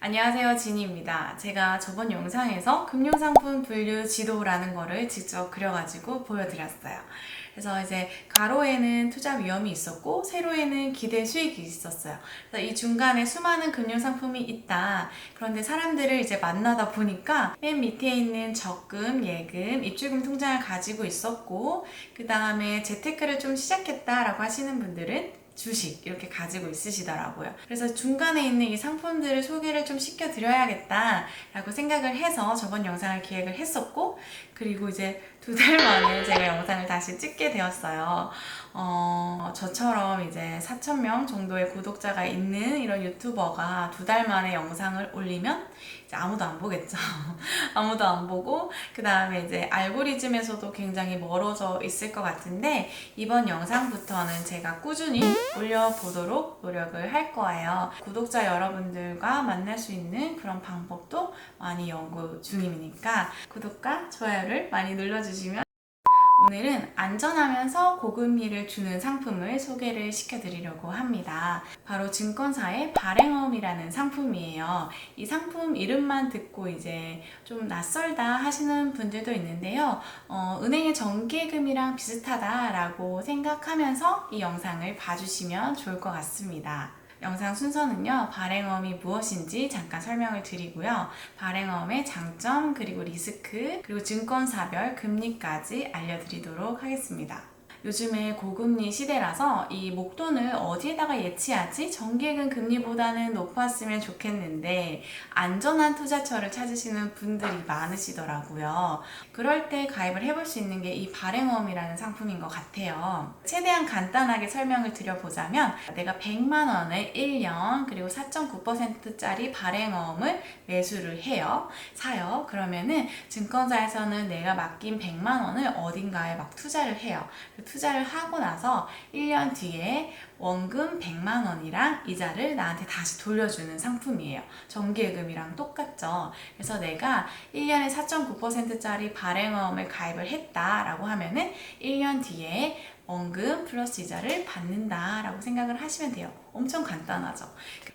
안녕하세요, 지니입니다. 제가 저번 영상에서 금융상품 분류 지도라는 거를 직접 그려가지고 보여드렸어요. 그래서 이제 가로에는 투자 위험이 있었고 세로에는 기대 수익이 있었어요. 그래서 이 중간에 수많은 금융상품이 있다. 그런데 사람들을 이제 만나다 보니까 맨 밑에 있는 적금, 예금, 입출금 통장을 가지고 있었고 그 다음에 재테크를 좀 시작했다라고 하시는 분들은 주식 이렇게 가지고 있으시더라고요. 그래서 중간에 있는 이 상품들을 소개를 좀 시켜드려야겠다 라고 생각을 해서 저번 영상을 기획을 했었고, 그리고 이제 2달 만에 제가 영상을 다시 찍게 되었어요. 저처럼 이제 4,000명 정도의 구독자가 있는 이런 유튜버가 2달 만에 영상을 올리면 이제 아무도 안 보겠죠. 아무도 안 보고 그 다음에 이제 알고리즘에서도 굉장히 멀어져 있을 것 같은데, 이번 영상부터는 제가 꾸준히 올려보도록 노력을 할 거예요. 구독자 여러분들과 만날 수 있는 그런 방법도 많이 연구 중이니까 구독과 좋아요를 많이 눌러주시면, 오늘은 안전하면서 고금리를 주는 상품을 소개를 시켜드리려고 합니다. 바로 증권사의 발행어음이라는 상품이에요. 이 상품 이름만 듣고 이제 좀 낯설다 하시는 분들도 있는데요. 은행의 정기예금이랑 비슷하다라고 생각하면서 이 영상을 봐주시면 좋을 것 같습니다. 영상 순서는요, 발행어음이 무엇인지 잠깐 설명을 드리고요. 발행어음의 장점, 그리고 리스크, 그리고 증권사별 금리까지 알려드리도록 하겠습니다. 요즘에 고금리 시대라서 이 목돈을 어디에다가 예치하지? 정기예금 금리보다는 높았으면 좋겠는데 안전한 투자처를 찾으시는 분들이 많으시더라고요. 그럴 때 가입을 해볼 수 있는 게 이 발행어음이라는 상품인 것 같아요. 최대한 간단하게 설명을 드려보자면, 내가 100만 원을 1년 그리고 4.9%짜리 발행어음을 매수를 해요. 사요. 그러면은 증권사에서는 내가 맡긴 100만 원을 어딘가에 막 투자를 해요. 투자를 하고 나서 1년 뒤에 원금 100만 원이랑 이자를 나한테 다시 돌려주는 상품이에요. 정기예금이랑 똑같죠. 그래서 내가 1년에 4.9%짜리 발행어음을 가입을 했다라고 하면은 1년 뒤에 원금 플러스 이자를 받는다라고 생각을 하시면 돼요. 엄청 간단하죠.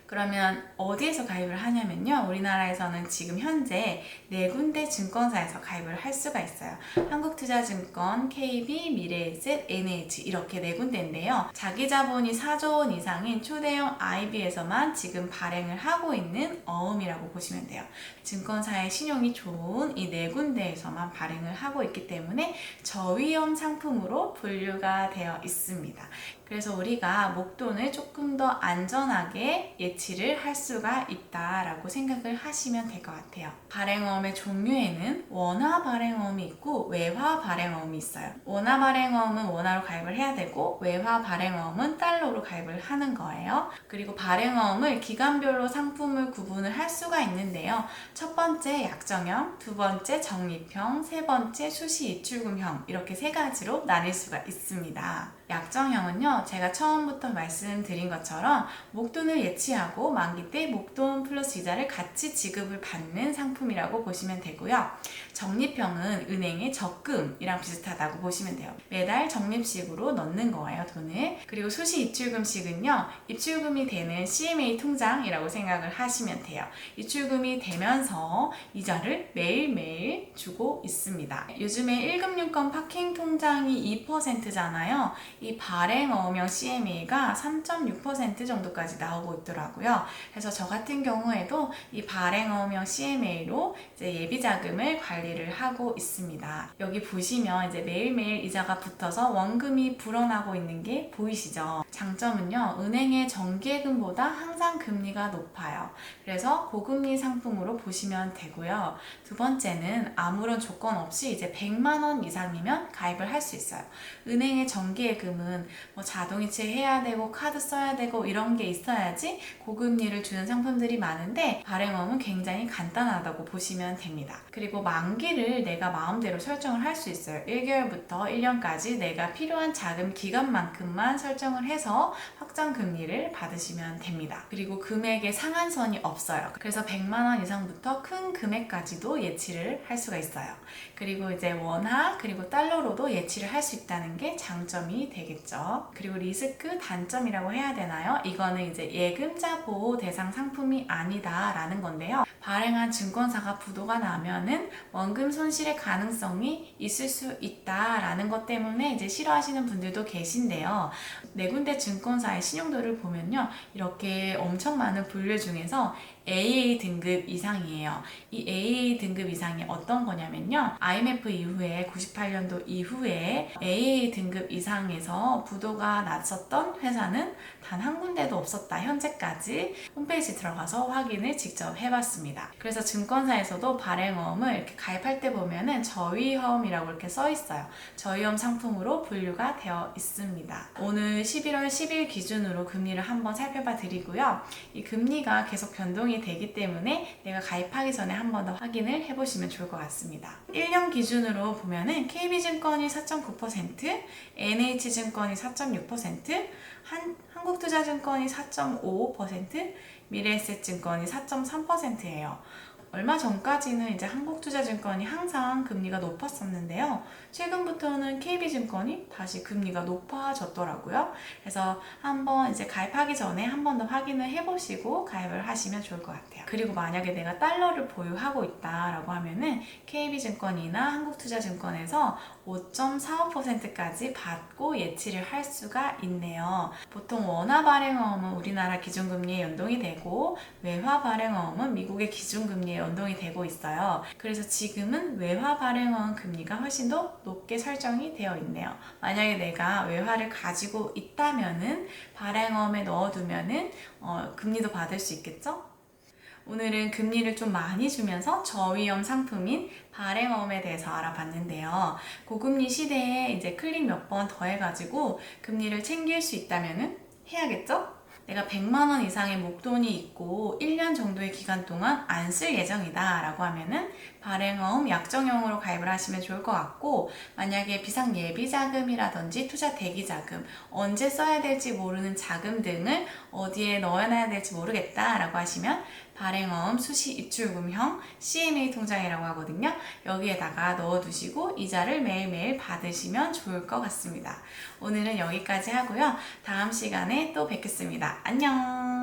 그러면 어디에서 가입을 하냐면요, 우리나라에서는 지금 현재 4군데 증권사에서 가입을 할 수가 있어요. 한국투자증권, KB, 미래에셋, NH 이렇게 4군데인데요. 자기 자본이 4조 원 이상인 초대형 IB에서만 지금 발행을 하고 있는 어음이라고 보시면 돼요. 증권사의 신용이 좋은 이 4군데에서만 발행을 하고 있기 때문에 저위험 상품으로 분류가 되어 있습니다. 그래서 우리가 목돈을 조금 더 안전하게 예치를 할 수가 있다라고 생각을 하시면 될 것 같아요. 발행어음의 종류에는 원화 발행어음이 있고 외화 발행어음이 있어요. 원화 발행어음은 원화로 가입을 해야 되고 외화 발행어음은 달러로 가입을 하는 거예요. 그리고 발행어음을 기간별로 상품을 구분을 할 수가 있는데요. 첫 번째 약정형, 두 번째 적립형, 세 번째 수시 입출금형, 이렇게 3가지로 나뉠 수가 있습니다. 약정형은요, 제가 처음부터 말씀드린 것처럼 목돈을 예치하고 만기 때 목돈 플러스 이자를 같이 지급을 받는 상품이라고 보시면 되고요. 적립형은 은행의 적금이랑 비슷하다고 보시면 돼요. 매달 적립식으로 넣는 거예요, 돈을. 그리고 수시 입출금식은요, 입출금이 되는 CMA 통장이라고 생각을 하시면 돼요. 입출금이 되면서 이자를 매일매일 주고 있습니다. 요즘에 1금융권 파킹 통장이 2%잖아요. 이 발행어음형 CMA가 3.6% 정도까지 나오고 있더라고요. 그래서 저 같은 경우에도 이 발행어음형 CMA로 이제 예비자금을 관리를 하고 있습니다. 여기 보시면 이제 매일매일 이자가 붙어서 원금이 불어나고 있는 게 보이시죠? 장점은요, 은행의 정기예금보다 항상 금리가 높아요. 그래서 고금리 상품으로 보시면 되고요. 두 번째는 아무런 조건 없이 이제 100만 원 이상이면 가입을 할 수 있어요. 은행의 정기예금은 뭐 자동이체 해야 되고 카드 써야 되고 이런 게 있어야지 고금리를 주는 상품들이 많은데, 발행어음은 굉장히 간단하다고 보시면 됩니다. 그리고 만기를 내가 마음대로 설정을 할 수 있어요. 1개월부터 1년까지 내가 필요한 자금 기간만큼만 설정을 해서 확정 금리를 받으시면 됩니다. 그리고 금액의 상한선이 없어요. 그래서 100만 원 이상부터 큰 금액까지도 예치를 할 수가 있어요. 그리고 이제 원화 그리고 달러로도 예치를 할 수 있다는 게 장점이 되겠죠. 그리고 리스크 단점이라고 해야 되나요? 이거는 이제 예금자 보호 대상 상품이 아니다 아니다 라는 건데요. 발행한 증권사가 부도가 나면은 원금 손실의 가능성이 있을 수 있다라는 것 때문에 이제 싫어하시는 분들도 계신데요. 네 군데 증권사의 신용도를 보면요, 이렇게 엄청 많은 분류 중에서 AA 등급 이상이에요. 이 AA 등급 이상이 어떤 거냐면요, IMF 이후에 98년도 이후에 AA 등급 이상에서 부도가 났었던 회사는 단 한 군데도 없었다. 현재까지 홈페이지 들어가서 확인을 직접 해봤습니다. 그래서 증권사에서도 발행어음을 이렇게 가입할 때 보면은 저위험이라고 이렇게 써 있어요. 저위험 상품으로 분류가 되어 있습니다. 오늘 11월 10일 기준으로 금리를 한번 살펴봐 드리고요. 이 금리가 계속 변동이 되기 때문에 내가 가입하기 전에 한 번 더 확인을 해보시면 좋을 것 같습니다. 1년 기준으로 보면은 KB증권이 4.9%, NH증권이 4.6%, 한국투자증권이 4.5%, 미래에셋증권이 4.3%예요. 얼마 전까지는 이제 한국투자증권이 항상 금리가 높았었는데요. 최근부터는 KB증권이 다시 금리가 높아졌더라고요. 그래서 한번 이제 가입하기 전에 한 번 더 확인을 해보시고 가입을 하시면 좋을 것 같아요. 그리고 만약에 내가 달러를 보유하고 있다라고 하면은 KB증권이나 한국투자증권에서 5.45%까지 받고 예치를 할 수가 있네요. 보통 원화 발행어음은 우리나라 기준금리에 연동이 되고 외화 발행어음은 미국의 기준금리에 연동이 되고 있어요. 그래서 지금은 외화 발행어음 금리가 훨씬 더 높게 설정이 되어 있네요. 만약에 내가 외화를 가지고 있다면은 발행어음에 넣어두면은 금리도 받을 수 있겠죠? 오늘은 금리를 좀 많이 주면서 저위험 상품인 발행어음에 대해서 알아봤는데요. 고금리 시대에 이제 클릭 몇 번 더 해가지고 금리를 챙길 수 있다면은 해야겠죠? 내가 100만 원 이상의 목돈이 있고 1년 정도의 기간 동안 안 쓸 예정이다 라고 하면은 발행어음 약정형으로 가입을 하시면 좋을 것 같고, 만약에 비상예비자금이라든지 투자대기자금, 언제 써야 될지 모르는 자금 등을 어디에 넣어놔야 될지 모르겠다 라고 하시면 발행어음 수시입출금형 CMA 통장이라고 하거든요. 여기에다가 넣어두시고 이자를 매일매일 받으시면 좋을 것 같습니다. 오늘은 여기까지 하고요. 다음 시간에 또 뵙겠습니다. 안녕.